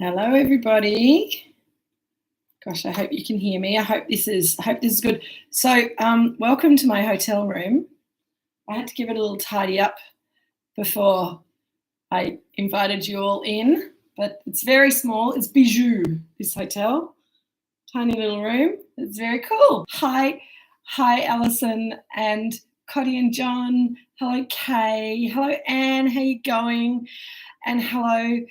Hello, everybody. Gosh, I hope you can hear me. I hope this is good. So, welcome to my hotel room. I had to give it a little tidy up before I invited you all in, but it's very small. It's bijou, this hotel. Tiny little room. It's very cool. Hi, Alison and Cotty and John. Hello, Kay. Hello, Anne. How you going? And hello,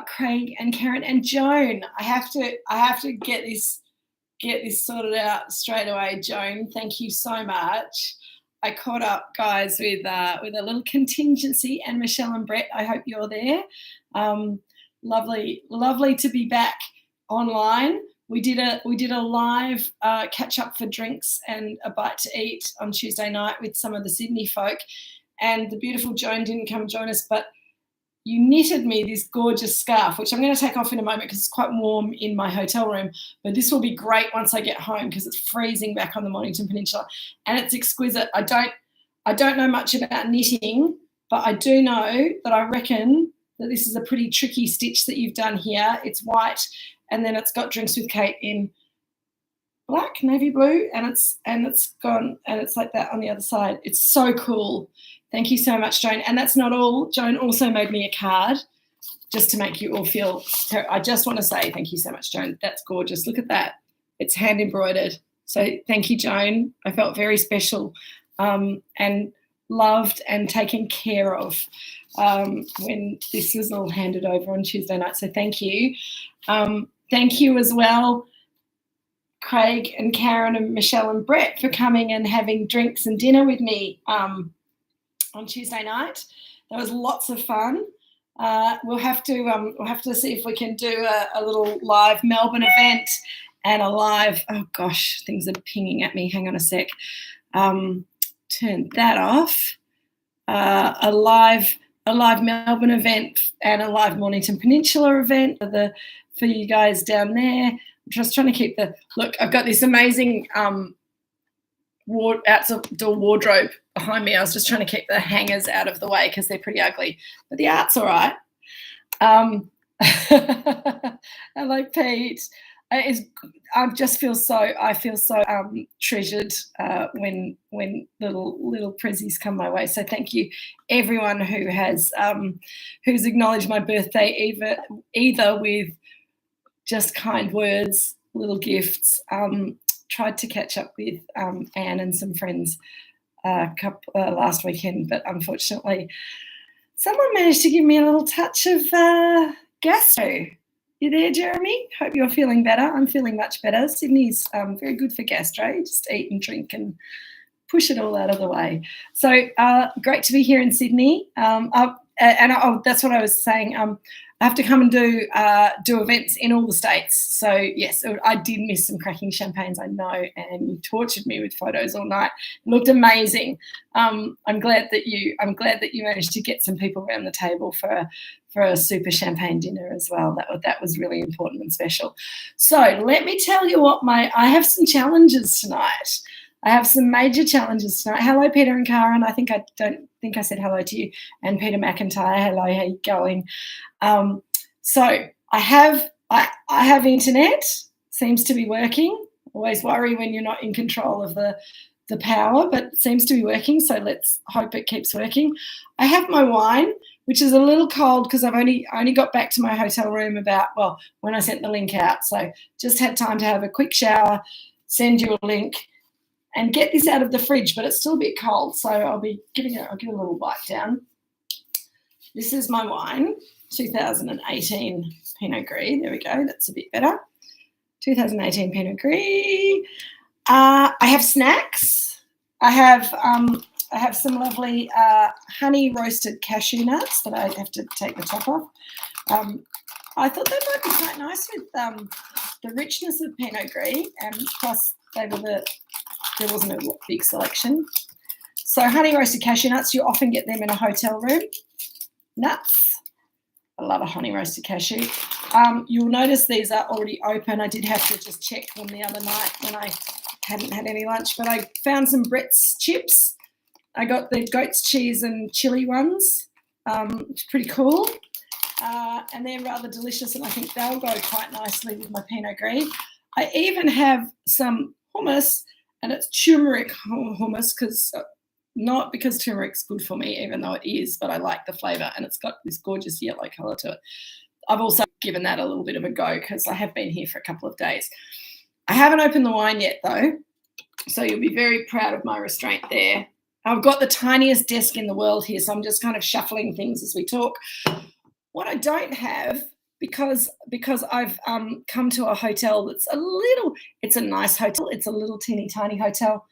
Craig and Karen and Joan. I have to get this sorted out straight away. Joan, thank you so much. I caught up, guys, with a little contingency, and Michelle and Brett, I hope you're there. Lovely to be back online. We did a live catch up for drinks and a bite to eat on Tuesday night with some of the Sydney folk, and the beautiful Joan didn't come join us, but you knitted me this gorgeous scarf, which I'm going to take off in a moment because it's quite warm in my hotel room, but this will be great once I get home because it's freezing back on the Mornington Peninsula, and it's exquisite. I don't know much about knitting, but I do know that I reckon that this is a pretty tricky stitch that you've done here. It's white, and then it's got Drinks with Kate in black, navy blue, and it's gone, and it's like that on the other side. It's so cool. Thank you so much, Joan. And that's not all. Joan also made me a card just to make you all feel. I just want to say thank you so much, Joan. That's gorgeous. Look at that. It's hand embroidered. So thank you, Joan. I felt very special and loved and taken care of when this was all handed over on Tuesday night. So thank you. Thank you as well, Craig and Karen and Michelle and Brett, for coming and having drinks and dinner with me on Tuesday night. That was lots of fun. We'll have to see if we can do a little live Melbourne event and a live. Oh gosh, things are pinging at me. Hang on a sec. Turn that off. A live Melbourne event and a live Mornington Peninsula event for you guys down there. I'm just trying to keep look. I've got this amazing outdoor wardrobe behind me. I was just trying to keep the hangers out of the way because they're pretty ugly, but the art's all right. Hello, Pete. I feel so treasured when little prezzies come my way. So thank you, everyone who has who's acknowledged my birthday, either with just kind words, little gifts. Tried to catch up with Anne and some friends last weekend, but unfortunately someone managed to give me a little touch of gastro. You there, Jeremy? Hope you're feeling better. I'm feeling much better. Sydney's very good for gastro. Just eat and drink and push it all out of the way. So great to be here in Sydney. That's what I was saying. I have to come and do events in all the states. So yes, I did miss some cracking champagnes, I know, and you tortured me with photos all night. It looked amazing. I'm glad that you managed to get some people around the table for a super champagne dinner as well. That was really important and special. So let me tell you I have some challenges tonight. I have some major challenges tonight. Hello, Peter and Karen. I don't think I said hello to you. And Peter McIntyre. Hello, how you going? So I have internet. Seems to be working. Always worry when you're not in control of the power, but it seems to be working. So let's hope it keeps working. I have my wine, which is a little cold because I only got back to my hotel room when I sent the link out. So just had time to have a quick shower, send you a link, and get this out of the fridge, but it's still a bit cold, so I'll give a little bite down. This is my wine, 2018 Pinot Gris. There we go, that's a bit better. 2018 Pinot Gris. I have snacks. I have some lovely honey roasted cashew nuts that I have to take the top off. I thought they might be quite nice with the richness of Pinot Gris, and plus there wasn't a big selection. So honey roasted cashew nuts, you often get them in a hotel room. Nuts. I love a honey roasted cashew. You'll notice these are already open. I did have to just check them the other night when I hadn't had any lunch, but I found some Brett's chips. I got the goat's cheese and chili ones, which is pretty cool. and they're rather delicious, and I think they'll go quite nicely with my Pinot Gris. I even have some hummus, and it's turmeric hummus, not because turmeric's good for me, even though it is, but I like the flavour, and it's got this gorgeous yellow colour to it. I've also given that a little bit of a go because I have been here for a couple of days. I haven't opened the wine yet, though, so you'll be very proud of my restraint there. I've got the tiniest desk in the world here, so I'm just kind of shuffling things as we talk. What I don't have, because I've come to a hotel that's it's a nice hotel. It's a little teeny tiny hotel.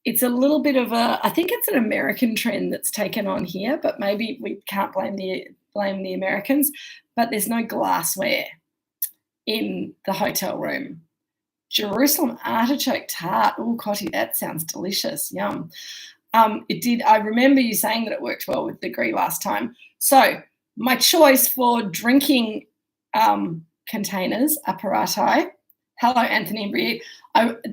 It's a little bit of I think it's an American trend that's taken on here, but maybe we can't blame the Americans, but there's no glassware in the hotel room. Jerusalem artichoke tart. Oh, Cotty, that sounds delicious. Yum. I remember you saying that it worked well with the Gris last time. So my choice for drinking containers, apparati. Hello, Anthony and Briette.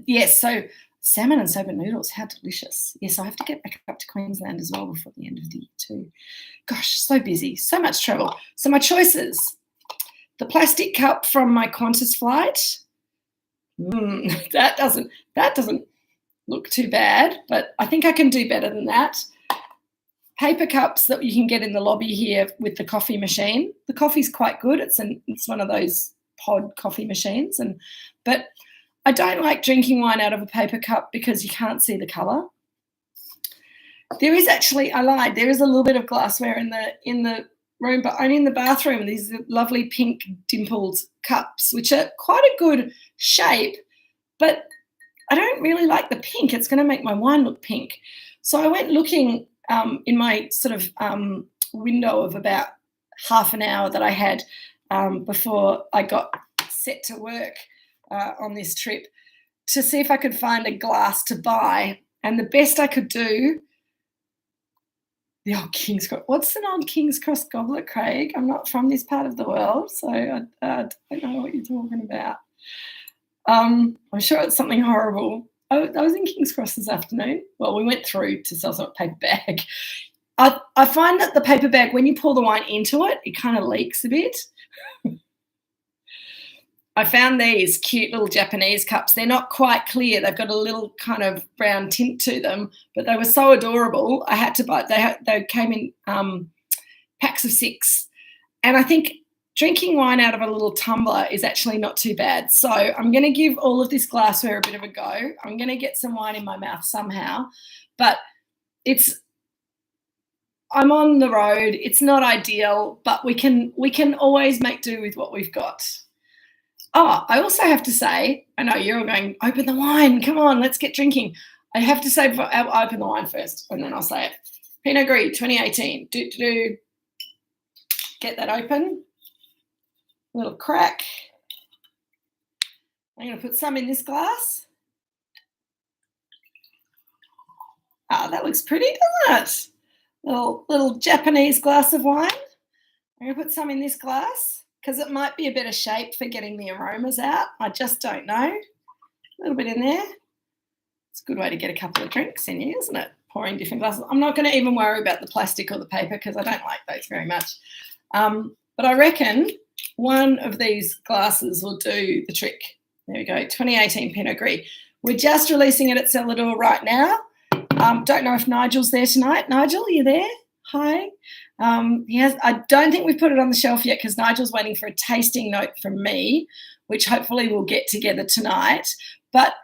Yes, so salmon and soba noodles, how delicious. Yes, I have to get back up to Queensland as well before the end of the year too. Gosh, so busy, so much travel. So my choices, the plastic cup from my Qantas flight. That doesn't look too bad, but I think I can do better than that. Paper cups that you can get in the lobby here with the coffee machine. The coffee's quite good. It's one of those pod coffee machines, but I don't like drinking wine out of a paper cup because you can't see the colour. There is actually, I lied, there is a little bit of glassware in the room, but only in the bathroom. These lovely pink dimpled cups, which are quite a good shape, but I don't really like the pink. It's going to make my wine look pink. So I went looking in my sort of window of about half an hour that I had before I got set to work on this trip to see if I could find a glass to buy. And the best I could do, the old King's Cross. What's an old King's Cross goblet, Craig? I'm not from this part of the world, so I don't know what you're talking about. I'm sure it's something horrible. I was in King's Cross this afternoon. Well, we went through to sell some paper bag. I find that the paper bag, when you pour the wine into it, it kind of leaks a bit. I found these cute little Japanese cups. They're not quite clear. They've got a little kind of brown tint to them, but they were so adorable. I had to buy. They came in packs of 6, and I think drinking wine out of a little tumbler is actually not too bad. So I'm going to give all of this glassware a bit of a go. I'm going to get some wine in my mouth somehow, but I'm on the road. It's not ideal, but we can always make do with what we've got. Oh, I also have to say, I know you're all going, open the wine. Come on, let's get drinking. I have to say, I'll open the wine first, and then I'll say it. Pinot Gris 2018. Get that open. Little crack. I'm going to put some in this glass. Oh, that looks pretty, doesn't it? Little Japanese glass of wine. I'm going to put some in this glass because it might be a better shape for getting the aromas out. I just don't know. A little bit in there. It's a good way to get a couple of drinks in here, isn't it? Pouring different glasses. I'm not going to even worry about the plastic or the paper because I don't like those very much. But I reckon one of these glasses will do the trick. There we go, 2018 Pinot Gris. We're just releasing it at Celador right now. Don't know if Nigel's there tonight. Nigel, are you there? Hi. I don't think we've put it on the shelf yet because Nigel's waiting for a tasting note from me, which hopefully we'll get together tonight. But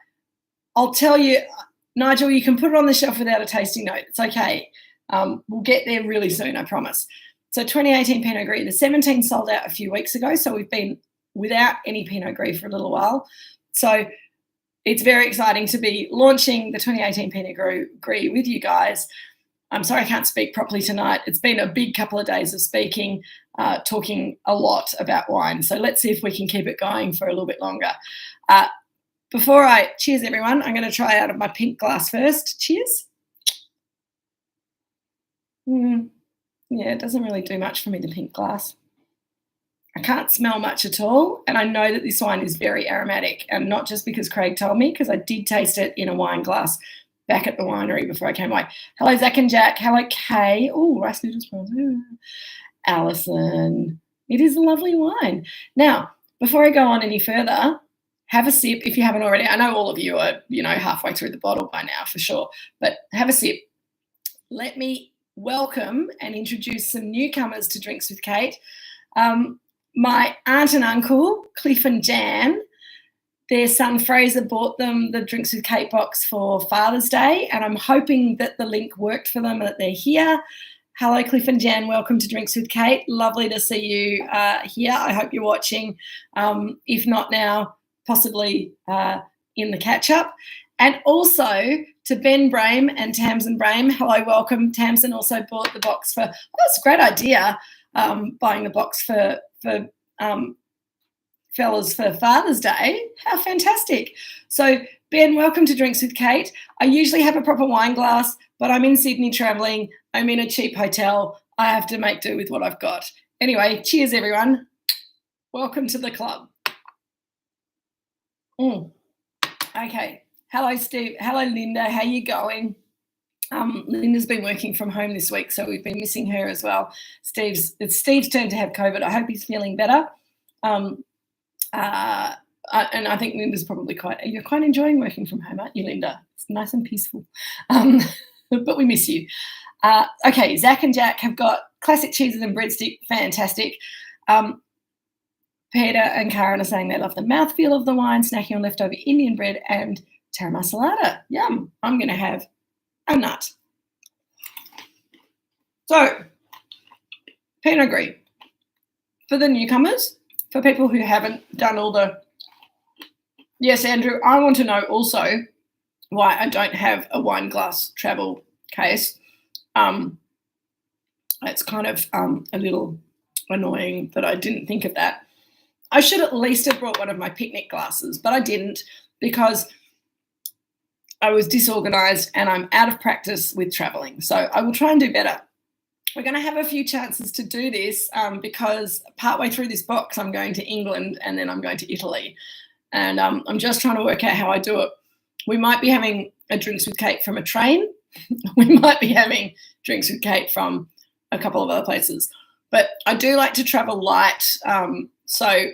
I'll tell you, Nigel, you can put it on the shelf without a tasting note. It's okay. We'll get there really soon, I promise. So 2018 Pinot Gris, the 17 sold out a few weeks ago, so we've been without any Pinot Gris for a little while. So it's very exciting to be launching the 2018 Pinot Gris with you guys. I'm sorry I can't speak properly tonight. It's been a big couple of days of speaking, talking a lot about wine. So let's see if we can keep it going for a little bit longer. Cheers everyone, I'm going to try out of my pink glass first. Cheers. Yeah, it doesn't really do much for me, the pink glass. I can't smell much at all, and I know that this wine is very aromatic, and not just because Craig told me, because I did taste it in a wine glass back at the winery before I came away. Hello, Zach and Jack. Hello, Kay. Oh, rice noodles. Alison. It is a lovely wine. Now, before I go on any further, have a sip if you haven't already. I know all of you are, halfway through the bottle by now for sure, but have a sip. Let me welcome and introduce some newcomers to Drinks with Kate. My aunt and uncle, Cliff and Jan, their son Fraser bought them the Drinks with Kate box for Father's Day, and I'm hoping that the link worked for them and that they're here. Hello, Cliff and Jan. Welcome to Drinks with Kate. Lovely to see you here. I hope you're watching. If not now, possibly in the catch-up. And also to Ben Brame and Tamsin Brame. Hello, welcome. Tamsin also bought the box for, that's a great idea, buying the box for fellas for Father's Day. How fantastic. So, Ben, welcome to Drinks with Kate. I usually have a proper wine glass, but I'm in Sydney travelling. I'm in a cheap hotel. I have to make do with what I've got. Anyway, cheers, everyone. Welcome to the club. Okay. Hello, Steve. Hello, Linda. How you going? Linda's been working from home this week, so we've been missing her as well. It's Steve's turn to have COVID. I hope he's feeling better. And I think Linda's probably you're quite enjoying working from home, aren't you, Linda? It's nice and peaceful. But we miss you. Okay, Zach and Jack have got classic cheeses and breadstick. Fantastic. Peter and Karen are saying they love the mouthfeel of the wine, snacking on leftover Indian bread and taramasalata. Yum. I'm going to have a nut. So, Pinot Gris. For the newcomers, for people who haven't done all the... Yes, Andrew, I want to know also why I don't have a wine glass travel case. It's kind of a little annoying that I didn't think of that. I should at least have brought one of my picnic glasses, but I didn't because I was disorganised and I'm out of practice with travelling. So I will try and do better. We're going to have a few chances to do this because partway through this box I'm going to England and then I'm going to Italy. And I'm just trying to work out how I do it. We might be having a Drinks with Kate from a train. We might be having Drinks with Kate from a couple of other places. But I do like to travel light. So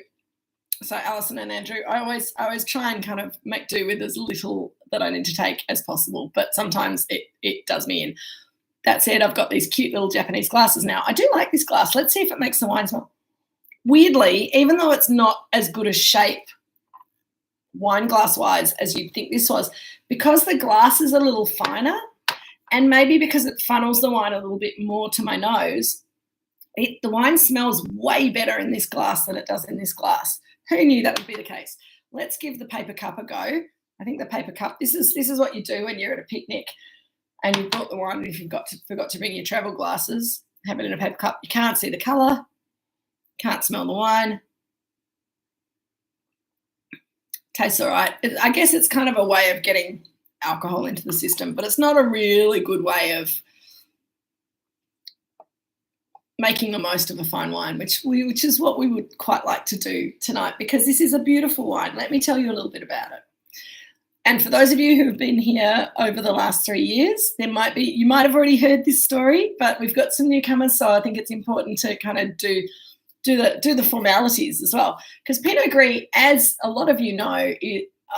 Alison and Andrew, I always try and kind of make do with as little that I need to take as possible. But sometimes it does me in. That said, I've got these cute little Japanese glasses now. I do like this glass. Let's see if it makes the wine smell. Weirdly, even though it's not as good a shape wine glass-wise as you'd think this was, because the glass is a little finer and maybe because it funnels the wine a little bit more to my nose, the wine smells way better in this glass than it does in this glass. Who knew that would be the case? Let's give the paper cup a go. I think the paper cup, this is what you do when you're at a picnic and you've brought the wine, if you've forgot to bring your travel glasses, have it in a paper cup. You can't see the colour, can't smell the wine. Tastes all right. I guess it's kind of a way of getting alcohol into the system, but it's not a really good way of making the most of a fine wine, which is what we would quite like to do tonight because this is a beautiful wine. Let me tell you a little bit about it. And for those of you who have been here over the last 3 years, you might have already heard this story, but we've got some newcomers, so I think it's important to kind of do the formalities as well. Because Pinot Gris, as a lot of you know,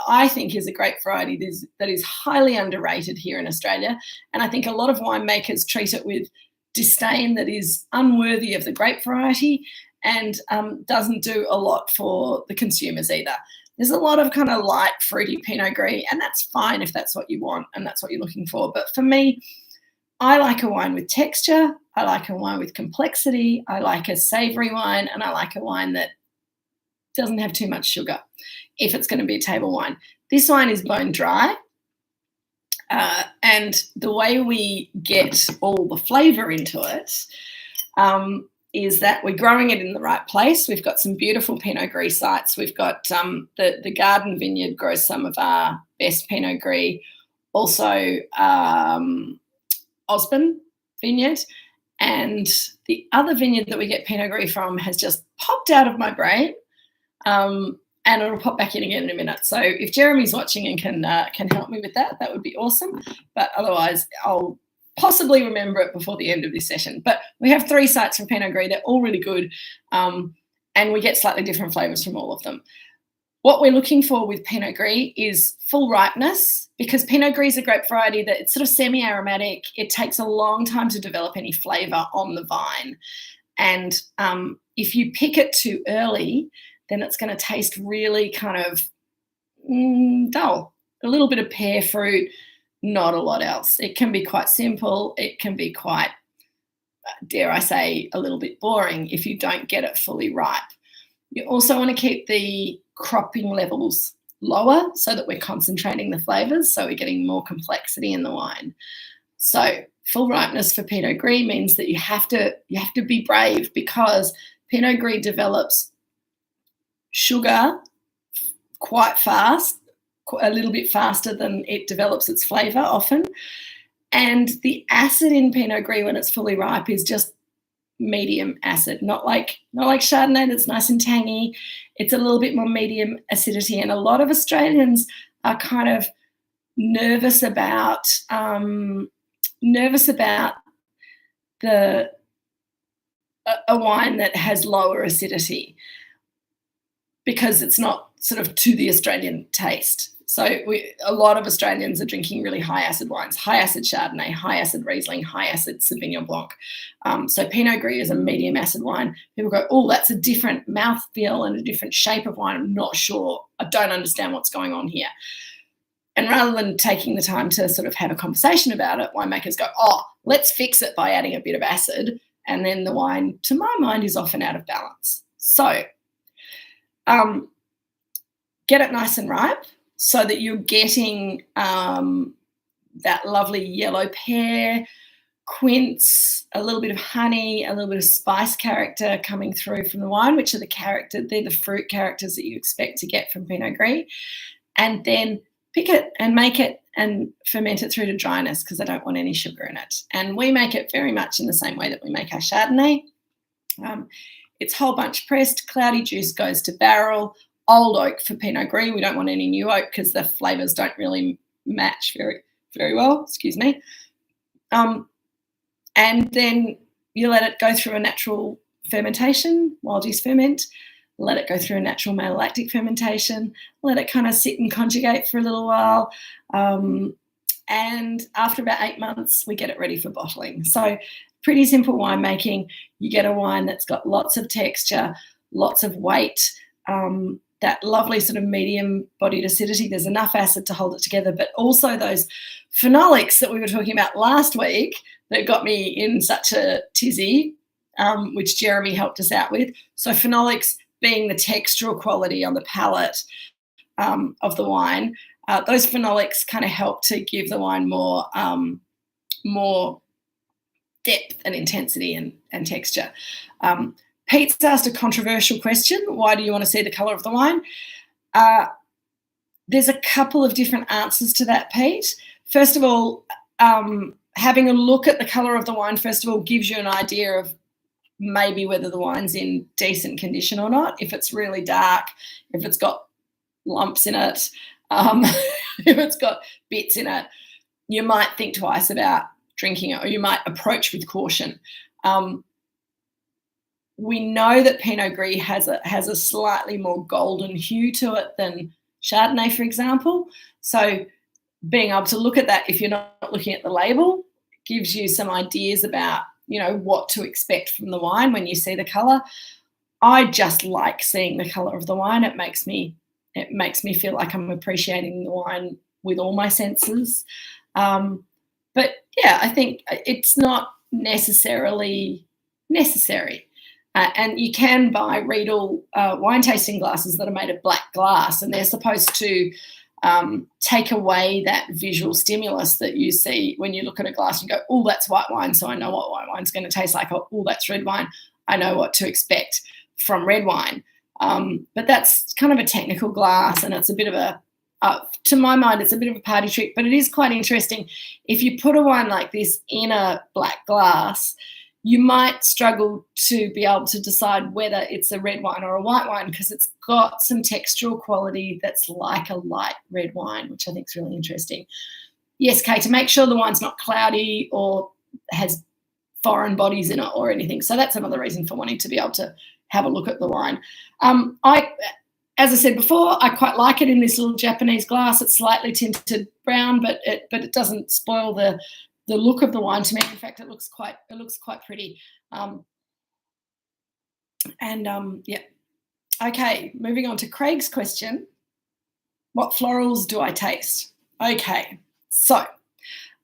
I think is a grape variety that is highly underrated here in Australia. And I think a lot of winemakers treat it with disdain that is unworthy of the grape variety and doesn't do a lot for the consumers either. There's a lot of kind of light, fruity Pinot Gris, and that's fine if that's what you want and that's what you're looking for. But for me, I like a wine with texture, I like a wine with complexity, I like a savoury wine, and I like a wine that doesn't have too much sugar if it's going to be a table wine. This wine is bone dry, and the way we get all the flavour into it is that we're growing it in the right place. We've got some beautiful Pinot Gris sites. We've got the Garden Vineyard grows some of our best Pinot Gris. Also, Osborne Vineyard, and the other vineyard that we get Pinot Gris from has just popped out of my brain, and it'll pop back in again in a minute. So if Jeremy's watching and can help me with that, that would be awesome. But otherwise, I'll possibly remember it before the end of this session. But we have 3 sites for Pinot Gris. They're all really good, and we get slightly different flavours from all of them. What we're looking for with Pinot Gris is full ripeness, because Pinot Gris is a grape variety that it's sort of semi-aromatic. It takes a long time to develop any flavour on the vine. And if you pick it too early, then it's going to taste really kind of dull. A little bit of pear fruit, not a lot else. It can be quite simple. It can be quite, dare I say, a little bit boring if you don't get it fully ripe. You also want to keep the cropping levels lower so that we're concentrating the flavours, so we're getting more complexity in the wine. So full ripeness for Pinot Gris means that you have to be brave, because Pinot Gris develops sugar quite fast, a little bit faster than it develops its flavour often. And the acid in Pinot Gris when it's fully ripe is just medium acid, not like Chardonnay that's nice and tangy. It's a little bit more medium acidity, and a lot of Australians are kind of nervous about a wine that has lower acidity, because it's not sort of to the Australian taste. So a lot of Australians are drinking really high acid wines, high acid Chardonnay, high acid Riesling, high acid Sauvignon Blanc. So Pinot Gris is a medium acid wine. People go, oh, that's a different mouthfeel and a different shape of wine. I'm not sure. I don't understand what's going on here. And rather than taking the time to sort of have a conversation about it, winemakers go, oh, let's fix it by adding a bit of acid. And then the wine, to my mind, is often out of balance. So get it nice and ripe, so that you're getting that lovely yellow pear, quince, a little bit of honey, a little bit of spice character coming through from the wine, which are they're the fruit characters that you expect to get from Pinot Gris. And then pick it and make it and ferment it through to dryness, because I don't want any sugar in it. And we make it very much in the same way that we make our Chardonnay. It's whole bunch pressed, cloudy juice goes to barrel, old oak for Pinot Gris. We don't want any new oak because the flavours don't really match very, very well. Excuse me. And then you let it go through a natural fermentation, wild yeast ferment. Let it go through a natural malolactic fermentation. Let it kind of sit and conjugate for a little while. And after about 8 months, we get it ready for bottling. So pretty simple winemaking. You get a wine that's got lots of texture, lots of weight, that lovely sort of medium-bodied acidity. There's enough acid to hold it together, but also those phenolics that we were talking about last week that got me in such a tizzy, which Jeremy helped us out with. So phenolics being the textural quality on the palate of the wine. Those phenolics kind of help to give the wine more depth and intensity and texture. Pete's asked a controversial question. Why do you want to see the colour of the wine? There's a couple of different answers to that, Pete. First of all, having a look at the colour of the wine, first of all, gives you an idea of maybe whether the wine's in decent condition or not. If it's really dark, if it's got lumps in it, if it's got bits in it, you might think twice about drinking it, or you might approach with caution. We know that Pinot Gris has a slightly more golden hue to it than Chardonnay, for example. So being able to look at that, if you're not looking at the label, gives you some ideas about, what to expect from the wine when you see the colour. I just like seeing the colour of the wine. It makes me feel like I'm appreciating the wine with all my senses. But yeah, I think it's not necessarily necessary. And you can buy Riedel wine tasting glasses that are made of black glass, and they're supposed to take away that visual stimulus that you see when you look at a glass and go, oh, that's white wine, so I know what white wine's going to taste like. Oh, that's red wine. I know what to expect from red wine. But that's kind of a technical glass, and it's a bit of a, to my mind, it's a bit of a party trick, but it is quite interesting. If you put a wine like this in a black glass, you might struggle to be able to decide whether it's a red wine or a white wine, because it's got some textural quality that's like a light red wine, which I think is really interesting. yes, Kate, to make sure the wine's not cloudy or has foreign bodies in it or anything. So that's another reason for wanting to be able to have a look at the wine. As I said before, I quite like it in this little Japanese glass. It's slightly tinted brown, but it doesn't spoil the look of the wine to me. In fact, it looks quite pretty. Yeah. Okay, moving on to Craig's question. What florals do I taste? Okay, so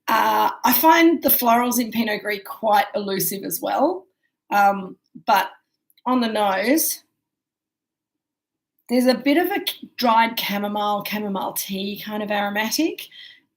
I find the florals in Pinot Gris quite elusive as well. But on the nose, there's a bit of a dried chamomile tea kind of aromatic,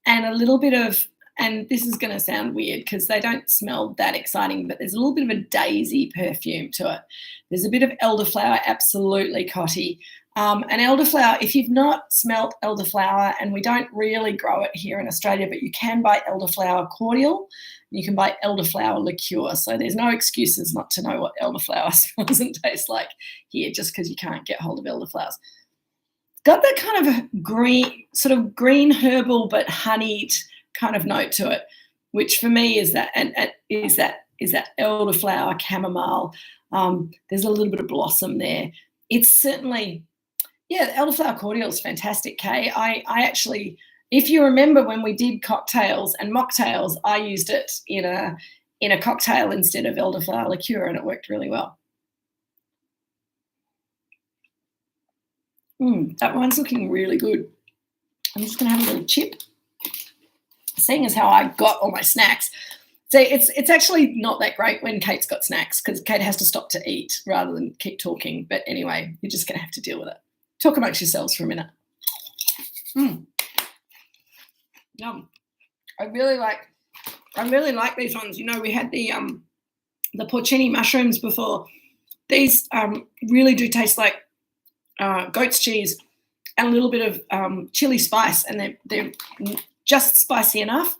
and a little bit of, and this is going to sound weird because they don't smell that exciting, but there's a little bit of a daisy perfume to it. There's a bit of elderflower, absolutely cotty. And elderflower, if you've not smelt elderflower, and we don't really grow it here in Australia, but you can buy elderflower cordial, you can buy elderflower liqueur. So there's no excuses not to know what elderflower smells and tastes like here just because you can't get hold of elderflowers. It's got that kind of green herbal but honeyed kind of note to it, which for me is that elderflower chamomile. There's a little bit of blossom there. It's certainly, yeah, elderflower cordial is fantastic, Kay. I actually, if you remember when we did cocktails and mocktails, I used it in a cocktail instead of elderflower liqueur, and it worked really well. That one's looking really good. I'm just going to have a little chip. Seeing as how I got all my snacks. So it's actually not that great when Kate's got snacks because Kate has to stop to eat rather than keep talking. But anyway, you're just going to have to deal with it. Talk amongst yourselves for a minute. Yum. I really like these ones. You know, we had the porcini mushrooms before. These really do taste like goat's cheese and a little bit of chili spice, and they're just spicy enough.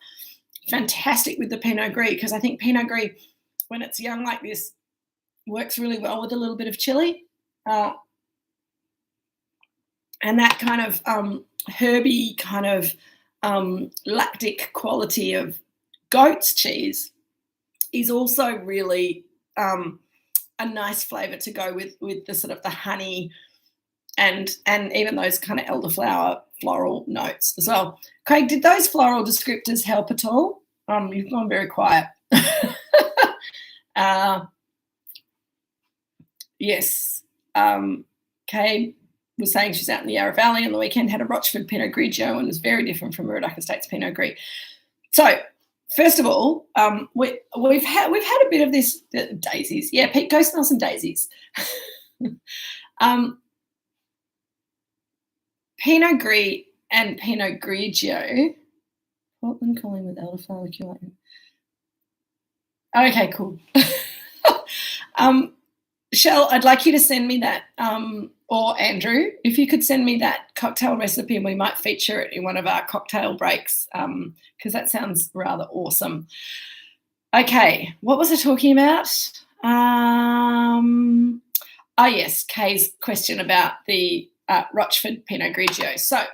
Fantastic with the Pinot Gris, because I think Pinot Gris, when it's young like this, works really well with a little bit of chili. And that kind of herby kind of lactic quality of goat's cheese is also really a nice flavour to go with the sort of the honey and even those kind of elderflower floral notes as well. Craig, did those floral descriptors help at all? You've gone very quiet. Yes. Kay was saying she's out in the Yarra Valley on the weekend, had a Rochford Pinot Grigio, and was very different from Moorooduc Estate's Pinot Gris. So, first of all, we've had a bit of this daisies. Yeah, Pete, go smell some daisies. Pinot Gris and Pinot Grigio. Portland calling with elderflower liqueur. Okay, cool. Shell, I'd like you to send me that, or Andrew, if you could send me that cocktail recipe, and we might feature it in one of our cocktail breaks, because that sounds rather awesome. Okay, what was I talking about? Yes, Kay's question about the Rochford Pinot Grigio. So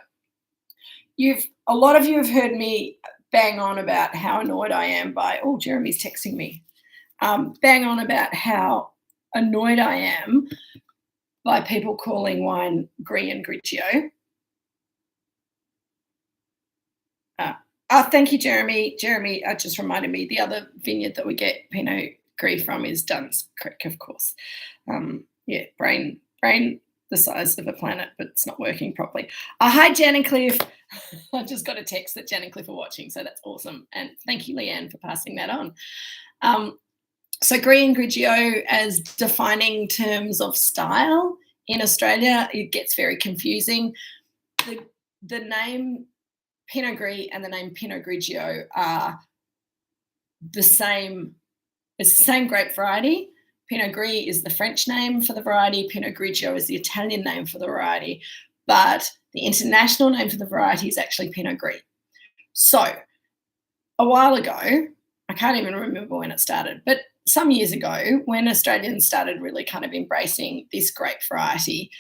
a lot of you have heard me bang on about how annoyed I am by, Jeremy's texting me, bang on about how annoyed I am by people calling wine Gris and Grigio. Thank you, Jeremy. Jeremy just reminded me the other vineyard that we get Pinot Gris from is Duns Creek, of course. Brain the size of a planet, but it's not working properly. Hi, Jan and Cliff. I just got a text that Jan and Cliff are watching, so that's awesome. And thank you, Leanne, for passing that on. So Gris and Grigio as defining terms of style in Australia, it gets very confusing. The name Pinot Gris and the name Pinot Grigio are the same. It's the same grape variety. Pinot Gris is the French name for the variety. Pinot Grigio is the Italian name for the variety. But the international name for the variety is actually Pinot Gris. So a while ago, I can't even remember when it started, but some years ago when Australians started really kind of embracing this grape variety,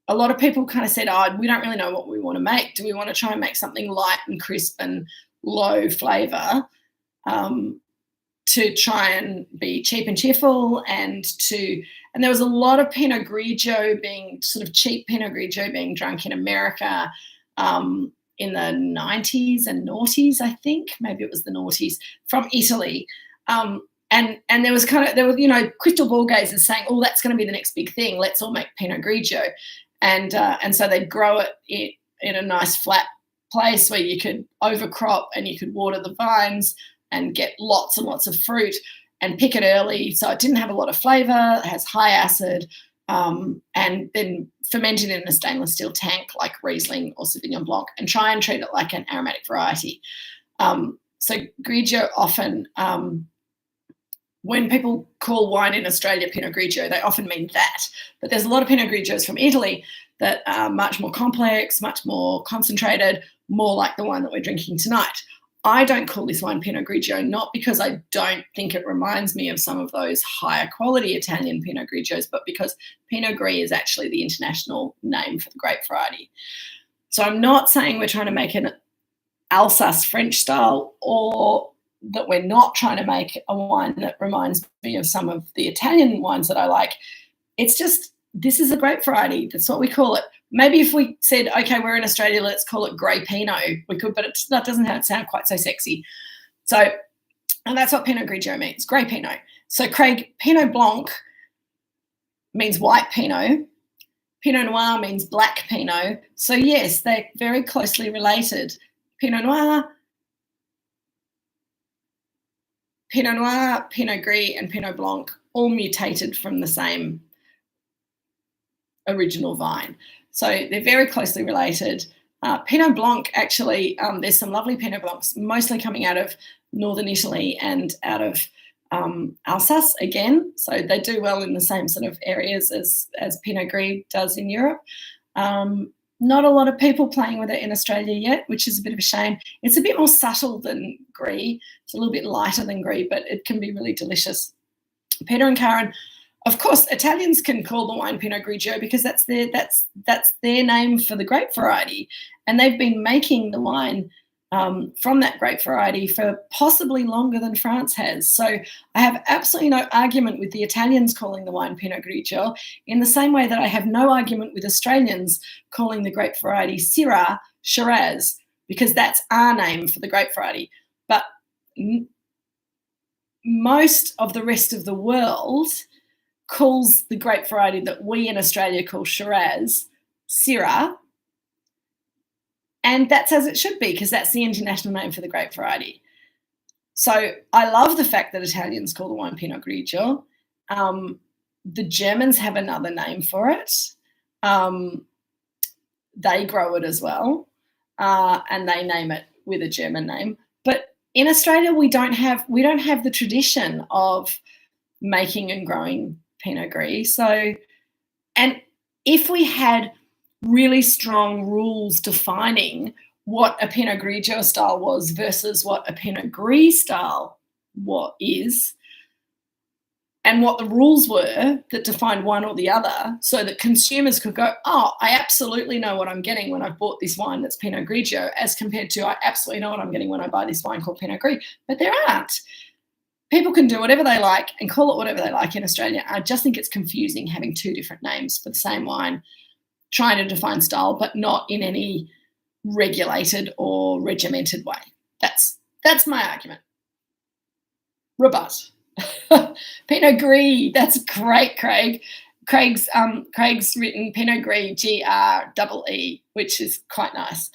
a lot of people kind of said, oh, we don't really know what we want to make. Do we want to try and make something light and crisp and low flavour to try and be cheap and cheerful, and there was a lot of Pinot Grigio being sort of cheap Pinot Grigio being drunk in America in the 90s and noughties, I think. Maybe it was the noughties, from Italy. And there was crystal ball gazers saying, oh, that's going to be the next big thing. Let's all make Pinot Grigio. And so they'd grow it in a nice flat place where you could overcrop and you could water the vines and get lots and lots of fruit and pick it early. So it didn't have a lot of flavour, it has high acid, and then ferment it in a stainless steel tank like Riesling or Sauvignon Blanc and try and treat it like an aromatic variety. So Grigio often, when people call wine in Australia Pinot Grigio, they often mean that. But there's a lot of Pinot Grigios from Italy that are much more complex, much more concentrated, more like the wine that we're drinking tonight. I don't call this wine Pinot Grigio, not because I don't think it reminds me of some of those higher quality Italian Pinot Grigios, but because Pinot Gris is actually the international name for the grape variety. So I'm not saying we're trying to make an Alsace French style, or that we're not trying to make a wine that reminds me of some of the Italian wines that I like. It's just, this is a grape variety. That's what we call it. Maybe if we said, okay, we're in Australia, let's call it Grey Pinot, we could, but that doesn't sound quite so sexy. So, and that's what Pinot Grigio means, Grey Pinot. So Craig, Pinot Blanc means white Pinot. Pinot Noir means black Pinot. So yes, they're very closely related. Pinot Noir, Pinot Gris and Pinot Blanc all mutated from the same original vine. So they're very closely related. Pinot Blanc, actually, there's some lovely Pinot Blancs, mostly coming out of northern Italy and out of Alsace again. So they do well in the same sort of areas as Pinot Gris does in Europe. Not a lot of people playing with it in Australia yet, which is a bit of a shame. It's a bit more subtle than Gris. It's a little bit lighter than Gris, but it can be really delicious. Peter and Karen, of course, Italians can call the wine Pinot Grigio because that's their name for the grape variety, and they've been making the wine from that grape variety for possibly longer than France has. So I have absolutely no argument with the Italians calling the wine Pinot Grigio, in the same way that I have no argument with Australians calling the grape variety Syrah, Shiraz, because that's our name for the grape variety. But most of the rest of the world calls the grape variety that we in Australia call Shiraz, Syrah, and that's as it should be, because that's the international name for the grape variety. So I love the fact that Italians call the wine Pinot Grigio. The Germans have another name for it. They grow it as well, and they name it with a German name. But in Australia, we don't have the tradition of making and growing Pinot Gris. So, and if we had really strong rules defining what a Pinot Grigio style was versus what a Pinot Gris style is, and what the rules were that defined one or the other, so that consumers could go, oh, I absolutely know what I'm getting when I've bought this wine that's Pinot Grigio, as compared to I absolutely know what I'm getting when I buy this wine called Pinot Gris. But there aren't. People can do whatever they like and call it whatever they like in Australia. I just think it's confusing having two different names for the same wine, trying to define style, but not in any regulated or regimented way. That's my argument. Rebut. Pinot Gris, that's great, Craig. Craig's written Pinot Gris, Gree, which is quite nice.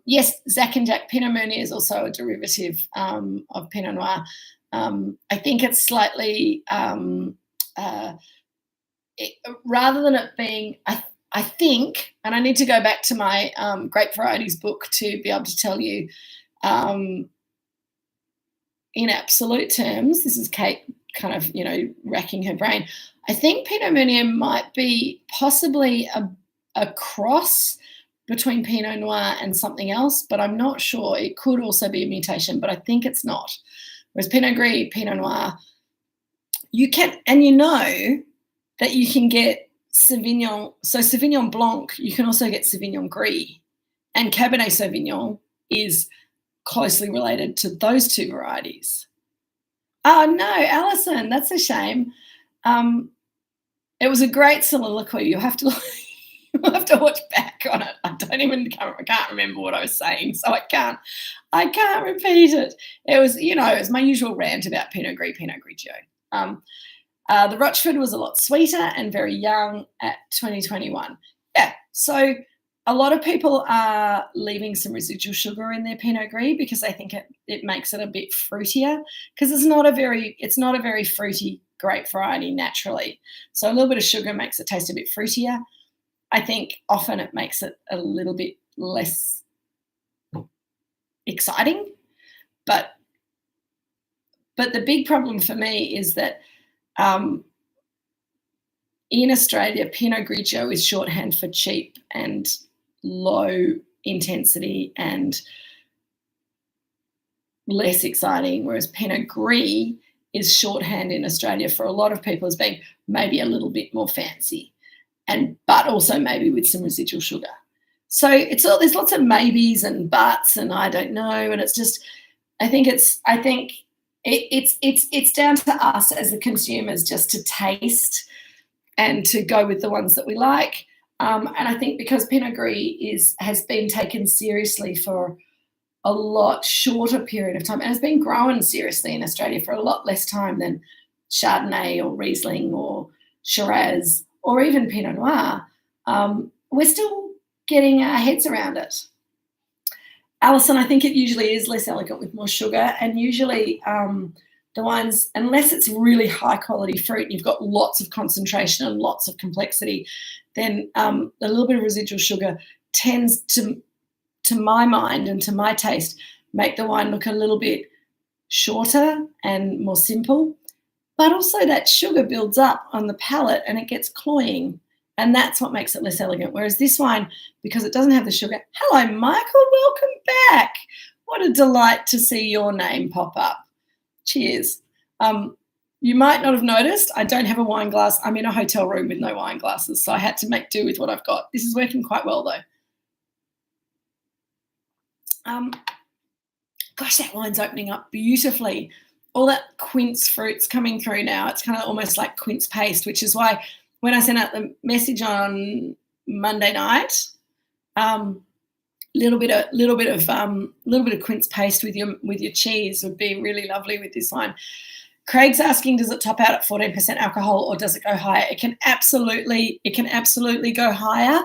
Yes, Zach and Jack, Pinot Meunier is also a derivative of Pinot Noir. I think it's slightly, rather than it being, I think, and I need to go back to my grape varieties book to be able to tell you in absolute terms, this is Kate kind of, racking her brain. I think Pinot Meunier might be possibly a cross between Pinot Noir and something else, but I'm not sure. It could also be a mutation, but I think it's not. Whereas Pinot Gris, Pinot Noir, you can, and that you can get Sauvignon. So Sauvignon Blanc, you can also get Sauvignon Gris, and Cabernet Sauvignon is closely related to those two varieties. Oh no, Alison, that's a shame. It was a great soliloquy. You'll have to watch back on it. I can't remember what I was saying, so I can't repeat it. It was, it was my usual rant about Pinot Gris, Pinot Grigio. The Rochefort was a lot sweeter and very young at 2021. Yeah, so a lot of people are leaving some residual sugar in their Pinot Gris because they think it makes it a bit fruitier, because it's not a very fruity grape variety naturally. So a little bit of sugar makes it taste a bit fruitier. I think often it makes it a little bit less exciting. But the big problem for me is that in Australia, Pinot Grigio is shorthand for cheap and low intensity and less exciting, whereas Pinot Gris is shorthand in Australia for a lot of people as being maybe a little bit more fancy, but also maybe with some residual sugar. So there's lots of maybes and buts and I don't know, and it's just I think it's down to us as the consumers just to taste and to go with the ones that we like. And I think because Pinot Gris has been taken seriously for a lot shorter period of time and has been grown seriously in Australia for a lot less time than Chardonnay or Riesling or Shiraz or even Pinot Noir, we're still getting our heads around it. Alison, I think it usually is less elegant with more sugar, and usually the wines, unless it's really high quality fruit and you've got lots of concentration and lots of complexity, then a little bit of residual sugar tends to my mind and to my taste, make the wine look a little bit shorter and more simple. But also that sugar builds up on the palate and it gets cloying, and that's what makes it less elegant. Whereas this wine, because it doesn't have the sugar, hello, Michael, welcome back. What a delight to see your name pop up. Cheers. You might not have noticed, I don't have a wine glass. I'm in a hotel room with no wine glasses, so I had to make do with what I've got. This is working quite well, though. Gosh, that wine's opening up beautifully. All that quince fruit's coming through now. It's kind of almost like quince paste, which is why when I sent out the message on Monday night, little bit of quince paste with your cheese would be really lovely with this wine. Craig's asking, does it top out at 14% alcohol or does it go higher? It can absolutely go higher.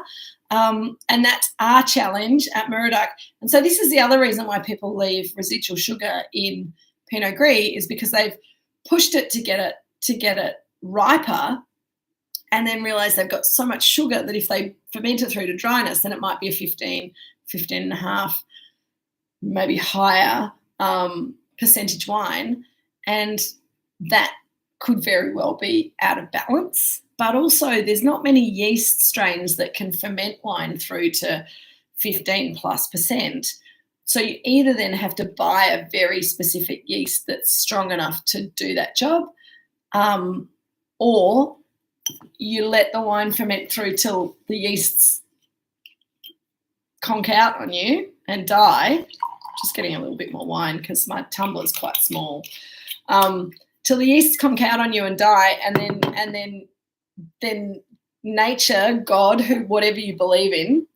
And that's our challenge at Moorooduc. And so this is the other reason why people leave residual sugar in Pinot Gris, is because they've pushed it to get it riper and then realize they've got so much sugar that if they ferment it through to dryness, then it might be a 15 and a half, maybe higher percentage wine. And that could very well be out of balance. But also there's not many yeast strains that can ferment wine through to 15+%. So you either then have to buy a very specific yeast that's strong enough to do that job, or you let the wine ferment through till the yeasts conk out on you and die. Just getting a little bit more wine because my tumbler's quite small. Till the yeasts conk out on you and die, and then nature, God, whatever you believe in,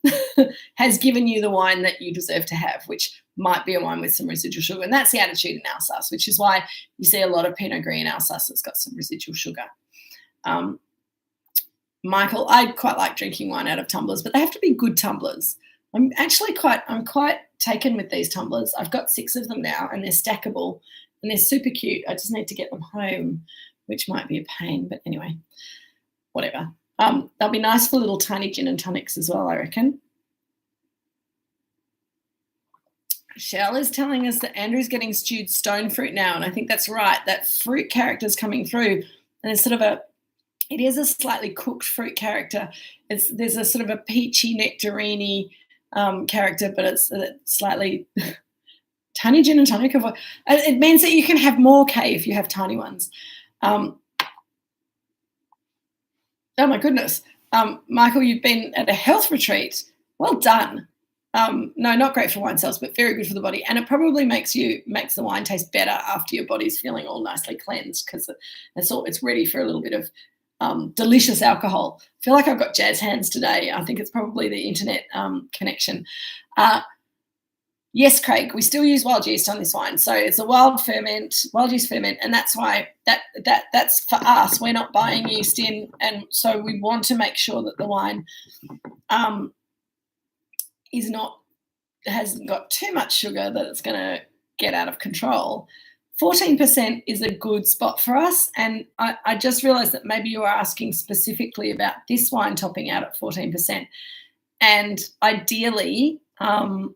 has given you the wine that you deserve to have, which might be a wine with some residual sugar. And that's the attitude in Alsace, which is why you see a lot of Pinot Gris in Alsace that's got some residual sugar. Michael, I quite like drinking wine out of tumblers, but they have to be good tumblers. I'm quite taken with these tumblers. I've got 6 of them now, and they're stackable and they're super cute. I just need to get them home, which might be a pain, but anyway, whatever. They'll be nice for little tiny gin and tonics as well, I reckon. Shell is telling us that Andrew's getting stewed stone fruit now, and I think that's right. That fruit character's coming through, and it's sort of it is a slightly cooked fruit character. There's a sort of a peachy nectarine character, but it's slightly tiny gin and tonic. It means that you can have more K if you have tiny ones. Oh my goodness. Michael, you've been at a health retreat. Well done. No, not great for wine cells, but very good for the body. And it probably makes the wine taste better after your body's feeling all nicely cleansed, because it's ready for a little bit of delicious alcohol. I feel like I've got jazz hands today. I think it's probably the internet connection. Yes, Craig, we still use wild yeast on this wine. So it's a wild yeast ferment, and that's why that's for us. We're not buying yeast in, and so we want to make sure that the wine hasn't got too much sugar that it's going to get out of control. 14% is a good spot for us, and I just realised that maybe you are asking specifically about this wine topping out at 14%, and ideally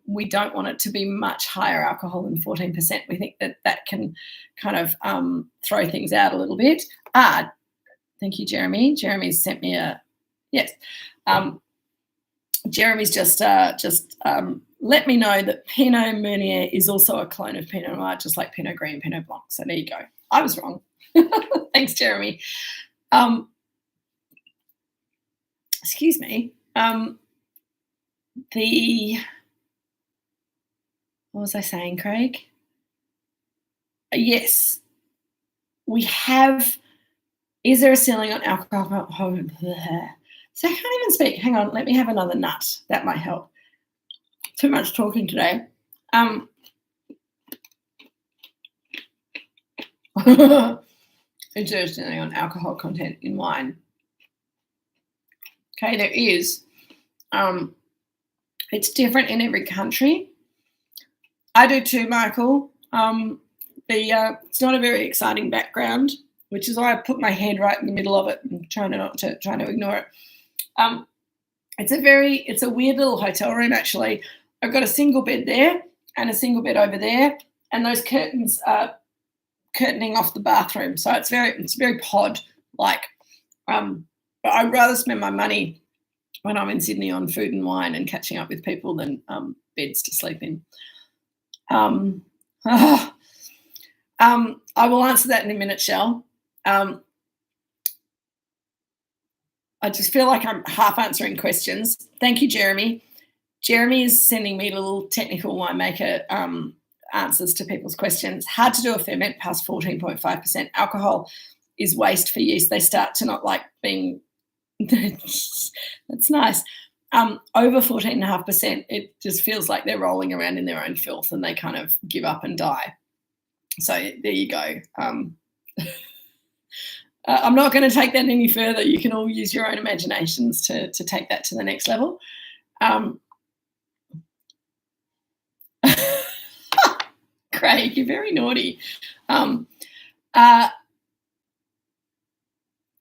we don't want it to be much higher alcohol than 14%. We think that can kind of throw things out a little bit. Thank you, Jeremy. Jeremy's sent me a yes. Jeremy's just let me know that Pinot Meunier is also a clone of Pinot Noir, just like Pinot Gris and Pinot Blanc. So there you go. I was wrong. Thanks, Jeremy. Excuse me. What was I saying, Craig? Yes. We have, is there a ceiling on alcohol? So I can't even speak. Hang on, let me have another nut. That might help. Too much talking today. Is there a ceiling on alcohol content in wine? Okay, there is. It's different in every country. I do too, Michael. It's not a very exciting background, which is why I put my head right in the middle of it and trying to ignore it. It's a weird little hotel room, actually. I've got a single bed there and a single bed over there, and those curtains are curtaining off the bathroom. So it's very pod-like. But I'd rather spend my money when I'm in Sydney on food and wine and catching up with people than beds to sleep in. I will answer that in a minute, Shell. I just feel like I'm half answering questions. Thank you, Jeremy. Jeremy is sending me little technical winemaker answers to people's questions. Hard to do a ferment past 14.5%. Alcohol is waste for yeast. They start to not like being, that's nice. Over 14.5%, it just feels like they're rolling around in their own filth and they kind of give up and die. So there you go. I'm not going to take that any further. You can all use your own imaginations to take that to the next level. Craig, you're very naughty.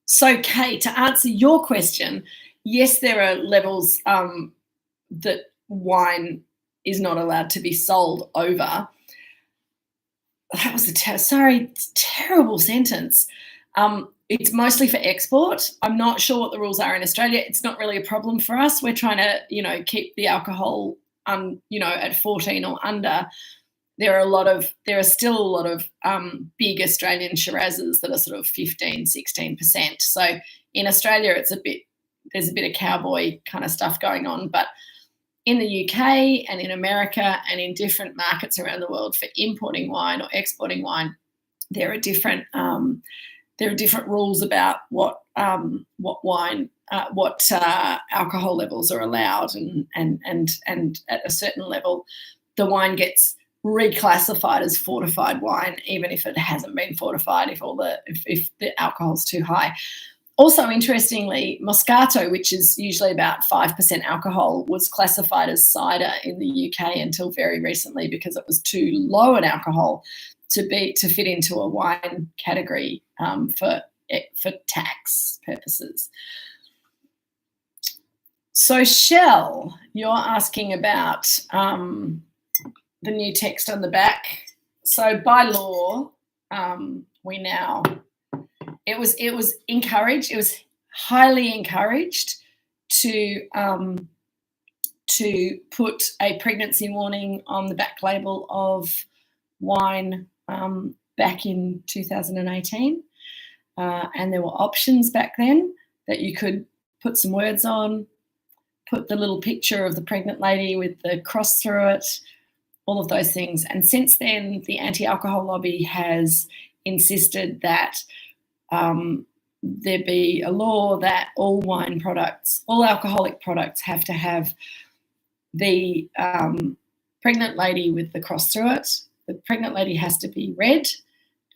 So, Kate, to answer your question, yes, there are levels that wine is not allowed to be sold over. That was a terrible sentence. It's mostly for export. I'm not sure what the rules are in Australia. It's not really a problem for us. We're trying to, keep the alcohol, at 14 or under. There are still a lot of big Australian Shirazes that are sort of 15, 16%. So in Australia, there's a bit of cowboy kind of stuff going on. But in the UK and in America and in different markets around the world for importing wine or exporting wine, there are different rules about what wine, alcohol levels are allowed, and at a certain level, the wine gets reclassified as fortified wine, even if it hasn't been fortified, if the alcohol's too high. Also, interestingly, Moscato, which is usually about 5% alcohol, was classified as cider in the UK until very recently because it was too low in alcohol to fit into a wine category for tax purposes. So, Shell, you're asking about the new text on the back. So, by law, it was encouraged. It was highly encouraged to put a pregnancy warning on the back label of wine back in 2018, and there were options back then that you could put some words on, put the little picture of the pregnant lady with the cross through it, all of those things. And since then, the anti-alcohol lobby has insisted that there be a law that all wine products, all alcoholic products, have to have the pregnant lady with the cross through it. The pregnant lady has to be red,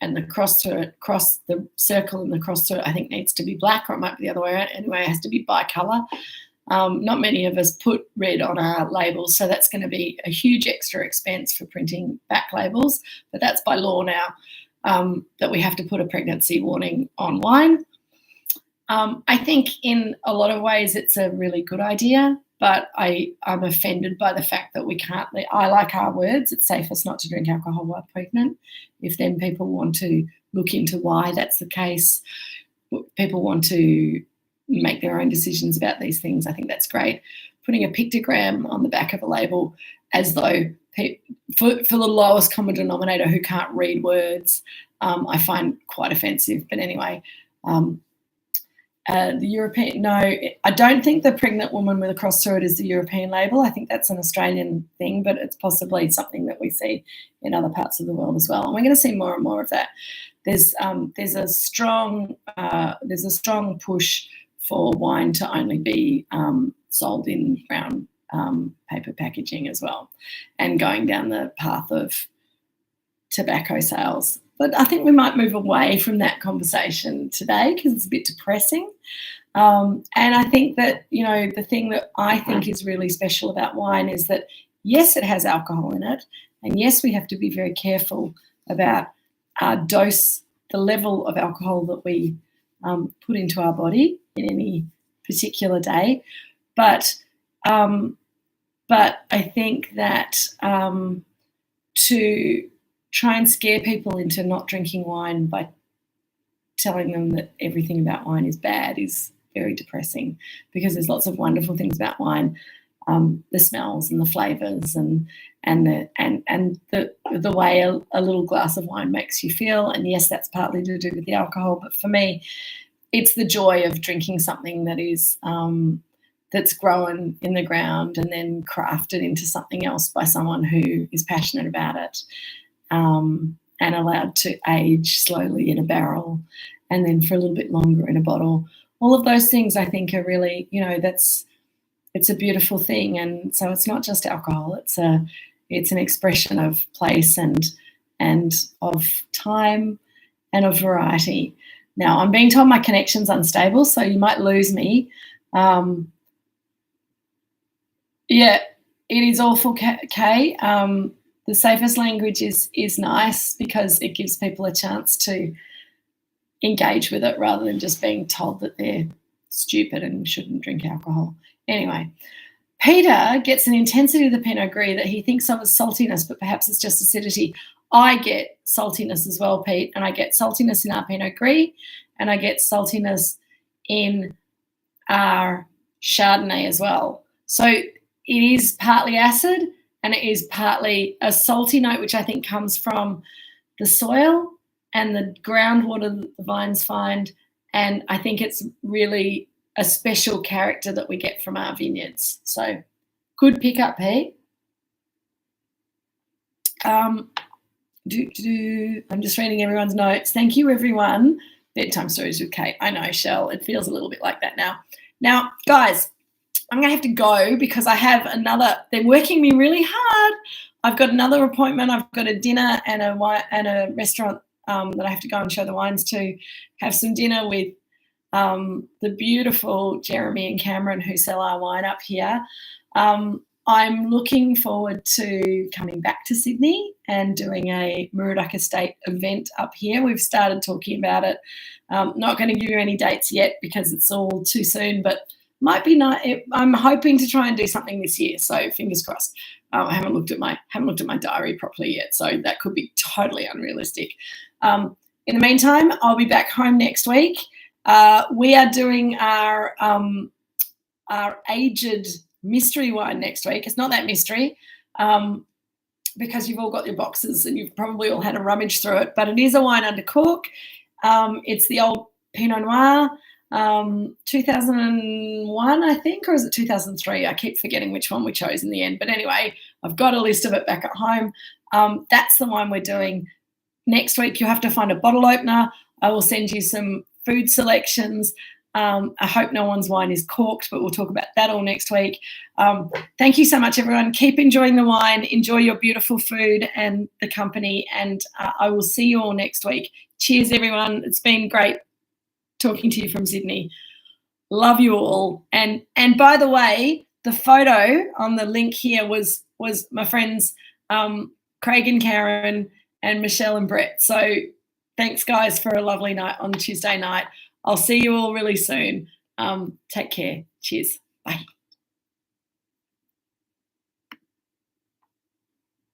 and the cross through it, the circle and the cross through it, I think needs to be black, or it might be the other way around. Anyway, it has to be bi-colour. Not many of us put red on our labels, so that's going to be a huge extra expense for printing back labels, but that's by law now, that we have to put a pregnancy warning on wine. I think in a lot of ways it's a really good idea, but I'm offended by the fact that we can't. I like our words. It's safest not to drink alcohol while pregnant. If then people want to look into why that's the case, people want to make their own decisions about these things, I think that's great. Putting a pictogram on the back of a label as though for the lowest common denominator who can't read words, I find quite offensive. But anyway, the European, no, I don't think the pregnant woman with a cross through it is the European label. I think that's an Australian thing, but it's possibly something that we see in other parts of the world as well. And we're going to see more and more of that. There's a strong push for wine to only be sold in brown paper packaging as well, and going down the path of tobacco sales. But I think we might move away from that conversation today because it's a bit depressing. And I think that, the thing that I think is really special about wine is that, yes, it has alcohol in it, and yes, we have to be very careful about our dose, the level of alcohol that we put into our body in any particular day. But I think that to try and scare people into not drinking wine by telling them that everything about wine is bad is very depressing, because there's lots of wonderful things about wine, the smells and the flavours and the way a little glass of wine makes you feel. And yes, that's partly to do with the alcohol, but for me, it's the joy of drinking something that is that's grown in the ground and then crafted into something else by someone who is passionate about it. And allowed to age slowly in a barrel and then for a little bit longer in a bottle. All of those things I think are really, it's a beautiful thing. And so it's not just alcohol, it's an expression of place and of time and of variety. Now, I'm being told my connection's unstable, so you might lose me. Yeah, it is awful, Kay. The safest language is nice because it gives people a chance to engage with it rather than just being told that they're stupid and shouldn't drink alcohol. Anyway, Peter gets an intensity of the Pinot Gris that he thinks of as saltiness, but perhaps it's just acidity. I get saltiness as well, Pete, and I get saltiness in our Pinot Gris, and I get saltiness in our Chardonnay as well. So it is partly acid, and it is partly a salty note, which I think comes from the soil and the groundwater that the vines find. And I think it's really a special character that we get from our vineyards. So good pickup, Pete. I'm just reading everyone's notes. Thank you, everyone. Bedtime stories with Kate. I know, Shell. It feels a little bit like that now. Now, guys, I'm going to have to go because I have they're working me really hard. I've got another appointment. I've got a dinner and a restaurant that I have to go and show the wines to, have some dinner with the beautiful Jeremy and Cameron who sell our wine up here. I'm looking forward to coming back to Sydney and doing a Moorooduc Estate event up here. We've started talking about it. Not going to give you any dates yet because it's all too soon, but might be nice. I'm hoping to try and do something this year, so fingers crossed. I haven't looked at my diary properly yet, so that could be totally unrealistic. In the meantime, I'll be back home next week. We are doing our aged mystery wine next week. It's not that mystery because you've all got your boxes and you've probably all had a rummage through it, but it is a wine under cork. It's the old Pinot Noir. 2001, I think, or is it 2003? I keep forgetting which one we chose in the end. But anyway, I've got a list of it back at home. That's the wine we're doing next week. You'll have to find a bottle opener. I will send you some food selections. I hope no one's wine is corked, but we'll talk about that all next week. Thank you so much, everyone. Keep enjoying the wine. Enjoy your beautiful food and the company. And I will see you all next week. Cheers, everyone. It's been great talking to you from Sydney. Love you all. And by the way, the photo on the link here was my friends Craig and Karen and Michelle and Brett. So thanks, guys, for a lovely night on Tuesday night. I'll see you all really soon. Take care. Cheers. Bye.